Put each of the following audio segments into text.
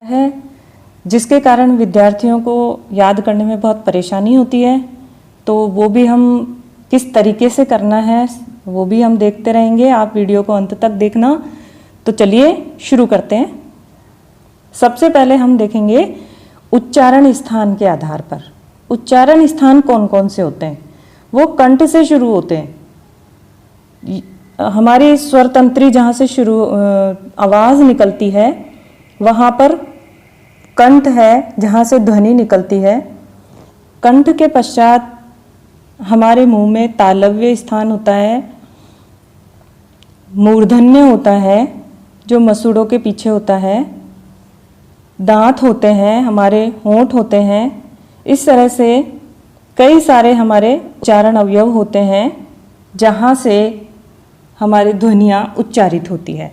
है जिसके कारण विद्यार्थियों को याद करने में बहुत परेशानी होती है। तो वो भी हम किस तरीके से करना है वो भी हम देखते रहेंगे। आप वीडियो को अंत तक देखना। तो चलिए शुरू करते हैं। सबसे पहले हम देखेंगे उच्चारण स्थान के आधार पर। उच्चारण स्थान कौन कौन से होते हैं? वो कंठ से शुरू होते हैं। हमारी स्वर तंत्री जहाँ से शुरू आवाज़ निकलती है वहाँ पर कंठ है जहाँ से ध्वनि निकलती है। कंठ के पश्चात हमारे मुंह में तालव्य स्थान होता है, मूर्धन्य होता है जो मसूड़ों के पीछे होता है, दांत होते हैं, हमारे होंठ होते हैं। इस तरह से कई सारे हमारे उच्चारण अवयव होते हैं जहाँ से हमारी ध्वनियाँ उच्चारित होती है।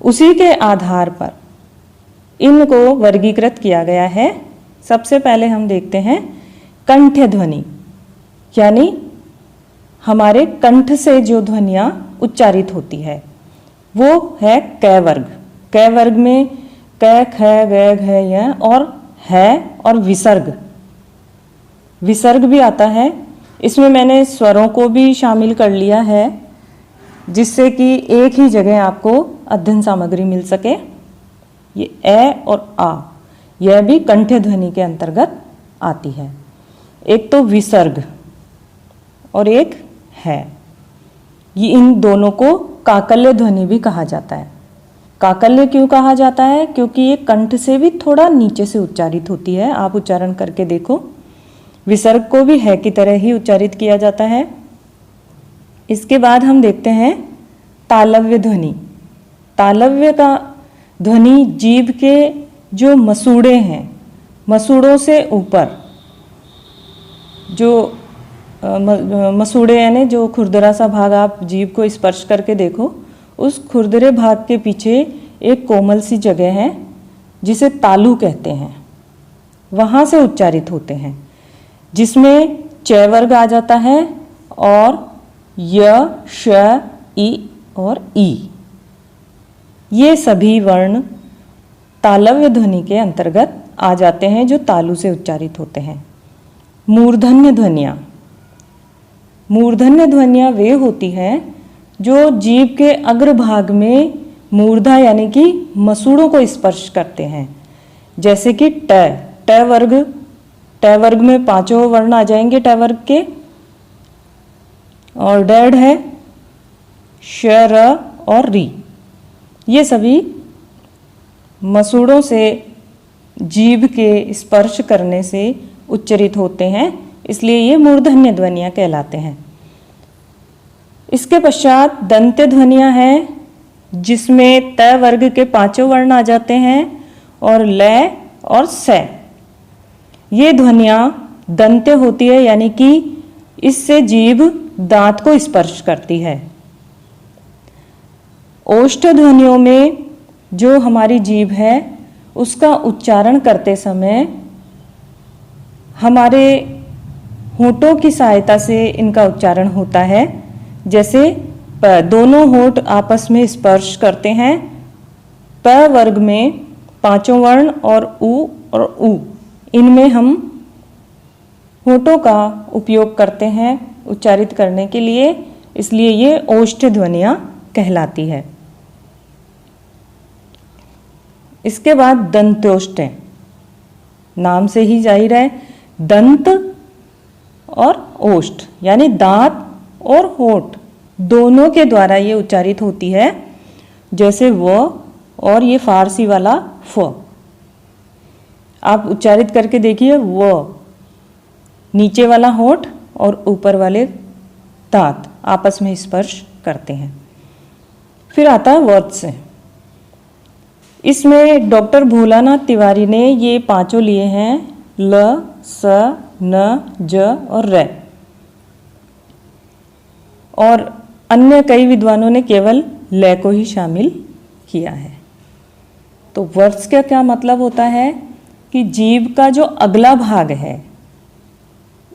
उसी के आधार पर इनको वर्गीकृत किया गया है। सबसे पहले हम देखते हैं कंठ्य ध्वनि, यानी हमारे कंठ से जो ध्वनियाँ उच्चारित होती है वो है क वर्ग। क वर्ग में क, ख, ग, घ, य और है और विसर्ग। विसर्ग भी आता है। इसमें मैंने स्वरों को भी शामिल कर लिया है जिससे कि एक ही जगह आपको अध्ययन सामग्री मिल सके। ये ए और आ, यह भी कंठ्य ध्वनि के अंतर्गत आती है। एक तो विसर्ग और एक है। ये इन दोनों को काकल्य ध्वनि भी कहा जाता है। काकल्य क्यों कहा जाता है? क्योंकि ये कंठ से भी थोड़ा नीचे से उच्चारित होती है। आप उच्चारण करके देखो। विसर्ग को भी है की तरह ही उच्चारित किया जाता है। इसके बाद हम देखते हैं तालव्य ध्वनि। तालव्य का ध्वनि जीभ के जो मसूड़े हैं, मसूड़ों से ऊपर जो मसूड़े यानी जो खुरदरा सा भाग आप जीभ को स्पर्श करके देखो, उस खुरदरे भाग के पीछे एक कोमल सी जगह है जिसे तालु कहते हैं। वहाँ से उच्चारित होते हैं जिसमें च वर्ग आ जाता है और य, श, ई और ई। ये सभी वर्ण तालव्य ध्वनि के अंतर्गत आ जाते हैं जो तालु से उच्चारित होते हैं। मूर्धन्य ध्वनियाँ। मूर्धन्य ध्वनियाँ वे होती हैं जो जीभ के अग्रभाग में मूर्धा यानी कि मसूड़ों को स्पर्श करते हैं। जैसे कि ट, ट वर्ग। ट वर्ग में पांचों वर्ण आ जाएंगे ट वर्ग के। और डेढ़ है श, र और री। ये सभी मसूड़ों से जीभ के स्पर्श करने से उच्चरित होते हैं, इसलिए ये मूर्धन्य ध्वनियाँ कहलाते हैं। इसके पश्चात दंत्य ध्वनियाँ हैं जिसमें त वर्ग के पांचों वर्ण आ जाते हैं और ल और स। ये ध्वनियाँ दंत्य होती है यानी कि इससे जीभ दांत को स्पर्श करती है। ओष्ठ ध्वनियों में जो हमारी जीभ है उसका उच्चारण करते समय हमारे होठों की सहायता से इनका उच्चारण होता है। जैसे दोनों होठ आपस में स्पर्श करते हैं। प वर्ग में पांचों वर्ण और उ, इनमें हम होठों का उपयोग करते हैं उच्चारित करने के लिए, इसलिए ये ओष्ठ ध्वनियाँ कहलाती है। इसके बाद दंत्योष्ठ है। नाम से ही जाहिर है दंत और ओष्ठ यानी दांत और होठ दोनों के द्वारा ये उच्चारित होती है। जैसे व और ये फारसी वाला फ। आप उच्चारित करके देखिए। व, नीचे वाला होठ और ऊपर वाले दांत आपस में स्पर्श करते हैं। फिर आता है वत्स। इसमें डॉक्टर भोलानाथ तिवारी ने ये पांचों लिए हैं ल, स, न, ज और र। और अन्य कई विद्वानों ने केवल ल को ही शामिल किया है। तो वर्ष का क्या मतलब होता है कि जीभ का जो अगला भाग है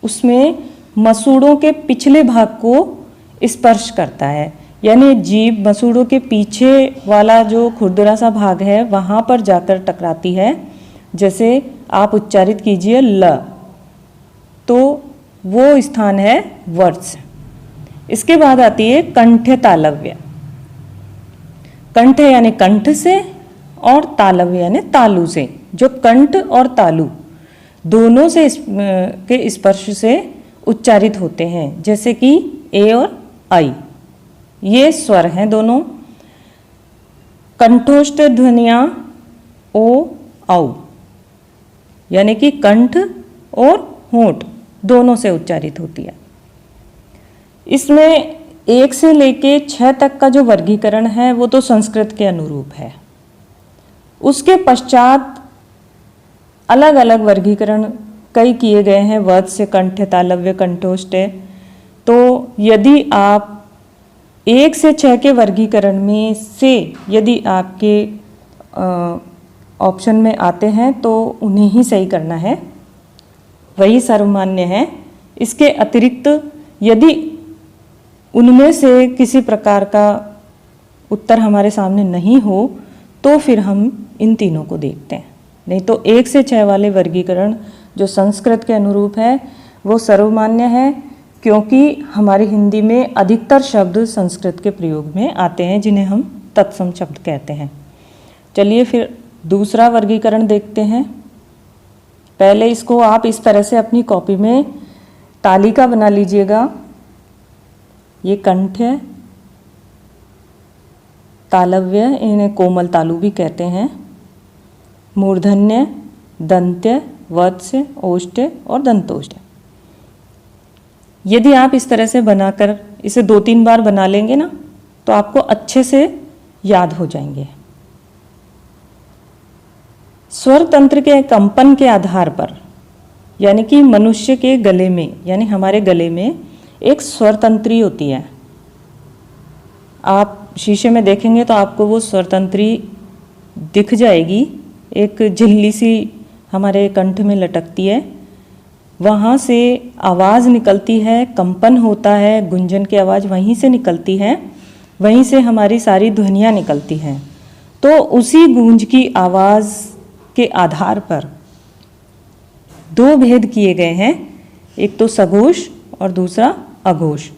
उसमें मसूड़ों के पिछले भाग को स्पर्श करता है, यानी जीभ मसूड़ों के पीछे वाला जो खुरदुरा सा भाग है वहाँ पर जाकर टकराती है। जैसे आप उच्चारित कीजिए ल, तो वो स्थान है वर्ष। इसके बाद आती है कंठ तालव्य। कंठ यानी कंठ से और तालव्य यानी तालु से। जो कंठ और तालु दोनों से के स्पर्श से उच्चारित होते हैं, जैसे कि ए और आई, ये स्वर हैं दोनों। कंठोष्ठ ध्वनियाँ ओ औ, यानी कि कंठ और होंठ दोनों से उच्चारित होती है। इसमें 1 से लेके 6 तक का जो वर्गीकरण है वो तो संस्कृत के अनुरूप है। उसके पश्चात अलग अलग वर्गीकरण कई किए गए हैं, वध से कंठ, तालव्य, कंठोष्ठ। तो यदि आप 1 से 6 के वर्गीकरण में से यदि आपके ऑप्शन में आते हैं तो उन्हें ही सही करना है, वही सर्वमान्य है। इसके अतिरिक्त यदि उनमें से किसी प्रकार का उत्तर हमारे सामने नहीं हो तो फिर हम इन तीनों को देखते हैं। नहीं तो 1 से 6 वाले वर्गीकरण जो संस्कृत के अनुरूप है वो सर्वमान्य है, क्योंकि हमारी हिंदी में अधिकतर शब्द संस्कृत के प्रयोग में आते हैं जिन्हें हम तत्सम शब्द कहते हैं। चलिए फिर दूसरा वर्गीकरण देखते हैं। पहले इसको आप इस तरह से अपनी कॉपी में तालिका बना लीजिएगा। ये कंठ है, तालव्य, इन्हें कोमल तालु भी कहते हैं, मूर्धन्य, दंत्य, वत्स्य, ओष्ठ्य और दंतोष्ठ्य। यदि आप इस तरह से बनाकर इसे 2-3 बार बना लेंगे ना तो आपको अच्छे से याद हो जाएंगे। स्वर तंत्र के कंपन के आधार पर, यानी कि मनुष्य के गले में, यानी हमारे गले में एक स्वर तंत्री होती है। आप शीशे में देखेंगे तो आपको वो स्वर तंत्री दिख जाएगी, एक झिल्ली सी हमारे कंठ में लटकती है। वहाँ से आवाज़ निकलती है, कंपन होता है, गुंजन की आवाज़ वहीं से निकलती है, वहीं से हमारी सारी ध्वनियाँ निकलती हैं। तो उसी गूंज की आवाज़ के आधार पर 2 भेद किए गए हैं, एक तो सघोष और दूसरा अघोष।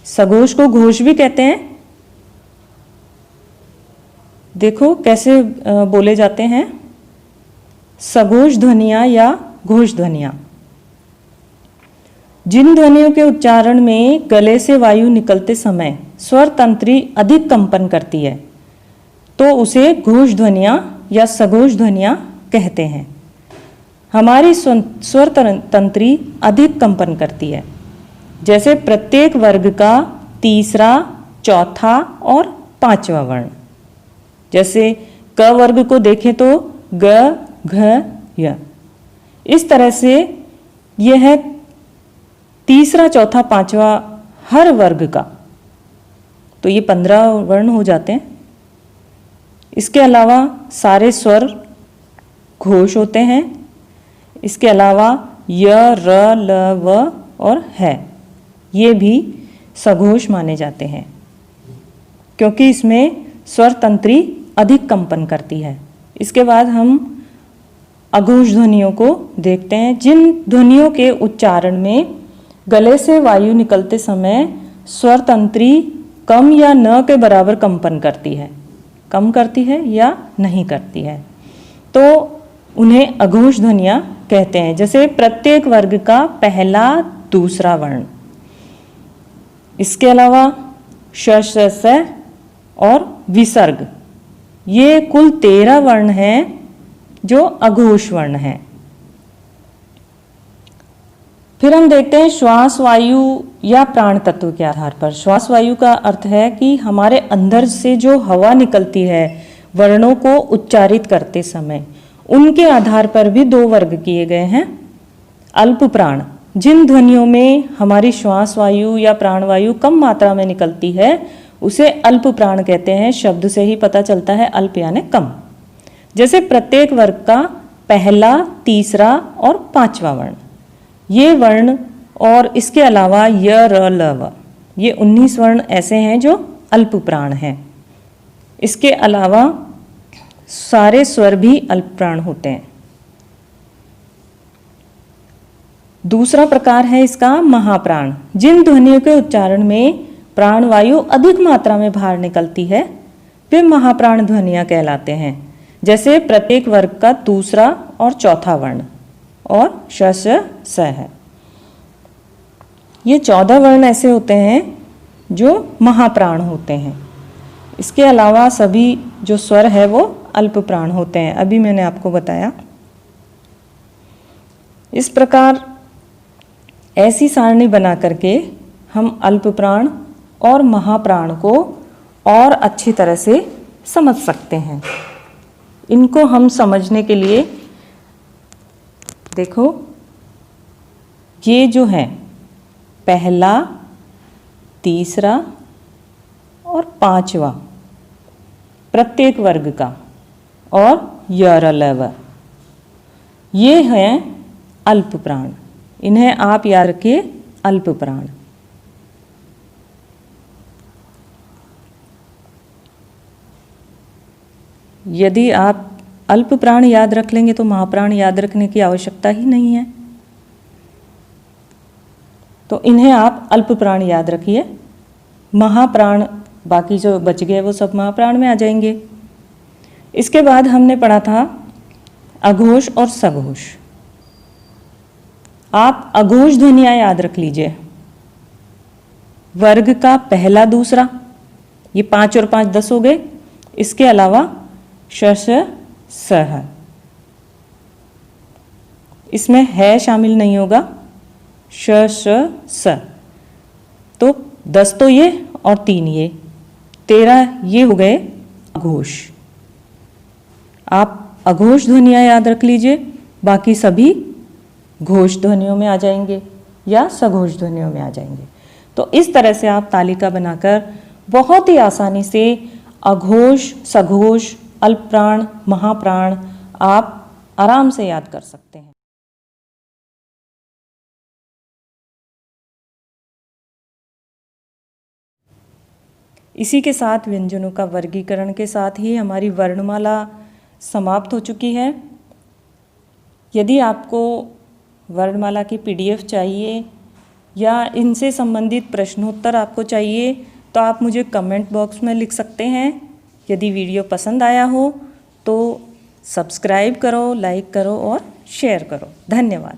सघोष को घोष भी कहते हैं। देखो कैसे बोले जाते हैं, सघोष ध्वनियाँ या घोष ध्वनियाँ। जिन ध्वनियों के उच्चारण में गले से वायु निकलते समय स्वर तंत्री अधिक कंपन करती है तो उसे घोष ध्वनियाँ या सघोष ध्वनियाँ कहते हैं। हमारी स्वर तंत्री अधिक कंपन करती है, जैसे प्रत्येक वर्ग का तीसरा, चौथा और 5वां वर्ण। जैसे क वर्ग को देखें तो ग, घ, य। इस तरह से यह है तीसरा, चौथा, 5वां हर वर्ग का, तो ये 15 वर्ण हो जाते हैं। इसके अलावा सारे स्वर घोष होते हैं। इसके अलावा य, र, ल, व और है, ये भी सघोष माने जाते हैं, क्योंकि इसमें स्वर तंत्री अधिक कंपन करती है। इसके बाद हम अघोष ध्वनियों को देखते हैं, जिन ध्वनियों के उच्चारण में गले से वायु निकलते समय स्वर तंत्री कम या न के बराबर कंपन करती है, कम करती है या नहीं करती है, तो उन्हें अघोष ध्वनियाँ कहते हैं। जैसे प्रत्येक वर्ग का पहला, दूसरा वर्ण। इसके अलावा श, श, स और विसर्ग, ये कुल 13 वर्ण हैं जो अघोष वर्ण हैं। फिर हम देखते हैं श्वास वायु या प्राण तत्व के आधार पर। श्वास वायु का अर्थ है कि हमारे अंदर से जो हवा निकलती है वर्णों को उच्चारित करते समय, उनके आधार पर भी 2 वर्ग किए गए हैं। अल्प प्राण, जिन ध्वनियों में हमारी श्वास वायु या प्राण वायु कम मात्रा में निकलती है उसे अल्प प्राण कहते हैं। शब्द से ही पता चलता है, अल्प यानी कम। जैसे प्रत्येक वर्ग का पहला, तीसरा और 5वां वर्ण, ये वर्ण और इसके अलावा य, र, ल, व, ये 19 वर्ण ऐसे हैं जो अल्प प्राण हैं। इसके अलावा सारे स्वर भी अल्प प्राण होते हैं। दूसरा प्रकार है इसका महाप्राण। जिन ध्वनियों के उच्चारण में प्राणवायु अधिक मात्रा में बाहर निकलती है वे महाप्राण ध्वनियां कहलाते हैं। जैसे प्रत्येक वर्ग का दूसरा और चौथा वर्ण और श स है। ये 14 वर्ण ऐसे होते हैं जो महाप्राण होते हैं। इसके अलावा सभी जो स्वर है वो अल्प प्राण होते हैं, अभी मैंने आपको बताया। इस प्रकार ऐसी सारणी बना करके हम अल्प प्राण और महाप्राण को और अच्छी तरह से समझ सकते हैं। इनको हम समझने के लिए देखो, ये जो है पहला, तीसरा और पांचवा प्रत्येक वर्ग का और यरलव, ये हैं अल्प प्राण। इन्हें आप याद रखिए, अल्प प्राण। यदि आप अल्प प्राण याद रख लेंगे तो महाप्राण याद रखने की आवश्यकता ही नहीं है। तो इन्हें आप अल्प प्राण याद रखिए। महाप्राण बाकी जो बच गए वो सब महाप्राण में आ जाएंगे। इसके बाद हमने पढ़ा था अघोष और सघोष। आप अघोष ध्वनियां याद रख लीजिए। वर्ग का पहला, दूसरा, ये 5 और 5 10 हो गए। इसके अलावा श स है, इसमें है शामिल नहीं होगा, श स। तो 10 तो ये और 3 ये, 13 ये हो गए अघोष। आप अघोष ध्वनियां याद रख लीजिए, बाकी सभी घोष ध्वनियों में आ जाएंगे या सघोष ध्वनियों में आ जाएंगे। तो इस तरह से आप तालिका बनाकर बहुत ही आसानी से अघोष, सघोष, अल्प प्राण, महाप्राण आप आराम से याद कर सकते हैं। इसी के साथ व्यंजनों का वर्गीकरण के साथ ही हमारी वर्णमाला समाप्त हो चुकी है। यदि आपको वर्णमाला की PDF चाहिए या इनसे संबंधित प्रश्नोत्तर आपको चाहिए तो आप मुझे कमेंट बॉक्स में लिख सकते हैं। यदि वीडियो पसंद आया हो तो सब्सक्राइब करो, लाइक करो और शेयर करो। धन्यवाद।